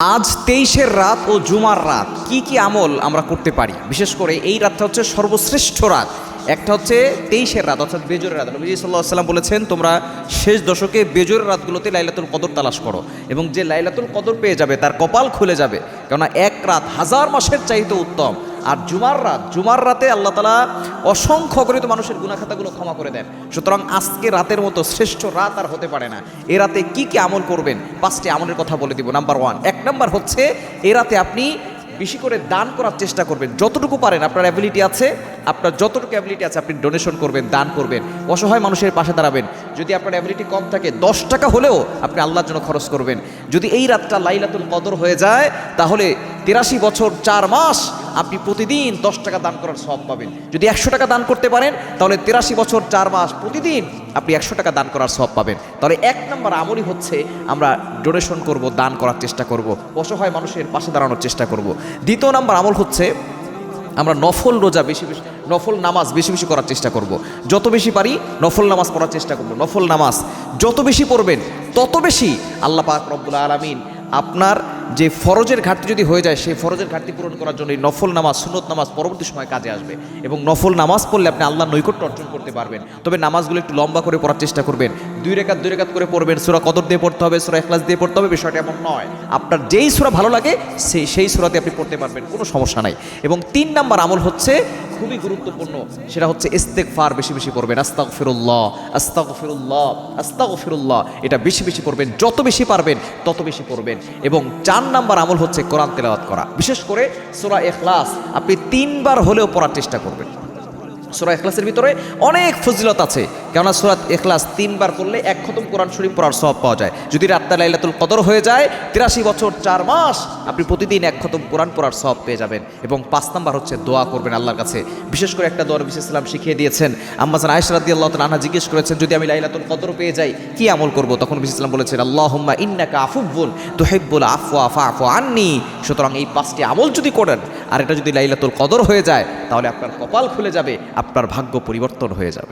আজ 23-এর রাত ও জুমার রাত কি আমল আমরা করতে পারি। বিশেষ করে এই রাতটা হচ্ছে সর্বশ্রেষ্ঠ রাত। একটা হচ্ছে 23-এর রাত অর্থাৎ বেজরের রাত। নবী সাল্লাল্লাহু আলাইহি ওয়াসাল্লাম বলেছেন, তোমরা শেষ দশকে বেজরের রাতগুলোতে লাইলাতুল কদর তালাশ করো, এবং যে লাইলাতুল কদর পেয়ে যাবে তার কপাল খুলে যাবে, কেননা এক রাত হাজার মাসের চাইতে উত্তম। আর জুমার রাতে আল্লাহ তাআলা অসংখ্য অগণিত মানুষের গুনাহ খাতাগুলো ক্ষমা করে দেন। সুতরাং আজকে রাতের মতো শ্রেষ্ঠ রাত আর হতে পারে না। এ রাতে কি আমল করবেন, 5টি আমলের কথা বলে দিব। নাম্বার 1, 1 নাম্বার হচ্ছে এ রাতে আপনি বেশি করে দান করার চেষ্টা করবেন। যতটুকু পারেন, আপনার অ্যাবিলিটি আছে, আপনি ডোনেশন করবেন, দান করবেন, অসহায় মানুষের পাশে দাঁড়াবেন। যদি আপনার অ্যাবিলিটি কম থাকে 10 টাকা হলেও আপনি আল্লাহর জন্য খরচ করবেন। যদি এই রাতটা লাইলাতুল কদর হয়ে যায় তাহলে 83 বছর 4 মাস আপনি প্রতিদিন 10 টাকা দান করার সওয়াব পাবেন। যদি 100 টাকা দান করতে পারেন তাহলে 83 বছর 4 মাস প্রতিদিন আপনি 100 টাকা দান করার সওয়াব পাবেন। তাহলে 1 নম্বর আমলই হচ্ছে আমরা ডোনেশন করব, দান করার চেষ্টা করব, অসহায় মানুষের পাশে দাঁড়ানোর চেষ্টা করব। 2 নম্বর আমল হচ্ছে আমরা নফল রোজা নফল নামাজ বেশি বেশি করার চেষ্টা করব। যত বেশি পারি নফল নামাজ পড়ার চেষ্টা করব। নফল নামাজ যত বেশি পড়বেন তত বেশি আল্লাহ পাক রব্বুল আলামিন আপনার যে ফরজের ঘাটতি যদি হয়ে যায়, সেই ফরজের ঘাটতি পূরণ করার জন্য এই নফল নামাজ, সুন্নত নামাজ পরবর্তী সময় কাজে আসবে। এবং নফল নামাজ পড়লে আপনি আল্লাহর নৈকট্য অর্জন করতে পারবেন। তবে নামাজগুলো একটু লম্বা করে পড়ার চেষ্টা করবেন। 2 রাকাত করে পড়বেন। সূরা কদর দিয়ে পড়তে হবে, সূরা ইখলাস দিয়ে পড়তে হবে, বিষয়টা এমন নয়। আপনার যেই সূরা ভালো লাগে সেই সূরাতে আপনি পড়তে পারবেন, কোনো সমস্যা নাই। এবং 3 নম্বর আমল হচ্ছে খুবই গুরুত্বপূর্ণ, সেটা হচ্ছে ইস্তেগফার বেশি বেশি পড়বেন। আস্তাগফিরুল্লাহ আস্তাগফিরুল্লাহ আস্তাগফিরুল্লাহ, এটা বেশি বেশি পড়বেন। যত বেশি পারবেন তত বেশি পড়বেন। এবং 4 নম্বর আমল হচ্ছে কোরআন তেলাওয়াত করা। বিশেষ করে সূরা ইখলাস আপনি 3 বার হলেও পড়ার চেষ্টা করবেন। সূরা ইখলাসের ভিতরে অনেক ফজিলত আছে, কেননা সূরা ইখলাস 3 বার পড়লে 1 খতম কোরআন শরীফ পড়ার সওয়াব পাওয়া যায়। যদি রাতটা লাইলাতুল কদর হয়ে যায় 83 বছর 4 মাস আপনি প্রতিদিন 1 খতম কোরআন পড়ার সওয়াব পেয়ে যাবেন। এবং 5 নাম্বার হচ্ছে দোয়া করবেন আল্লাহর কাছে। বিশেষ করে একটা দোয়া নবী সাল্লাল্লাহু আলাইহি ওয়াসাল্লাম শিখিয়ে দিয়েছেন। আম্মা জান আয়েশা রাদিয়াল্লাহু তাআলা আনহা জিজ্ঞেস করেছেন, যদি আমি লাইলাতুল কদর পেয়ে যাই কি আমল করব? তখন নবী সাল্লাল্লাহু আলাইহি ওয়াসাল্লাম বলেছেন, আল্লাহুম্মা ইন্নাকা আফুবুন তুহিব্বুল আফওয়া ফাফু আন্নি। সুতরাং এই 5টি আমল যদি করেন আর এটা যদি লাইলাতুল কদর হয়ে যায় তাহলে আপনার কপাল খুলে যাবে, আপনার ভাগ্য পরিবর্তন হয়ে যাবে।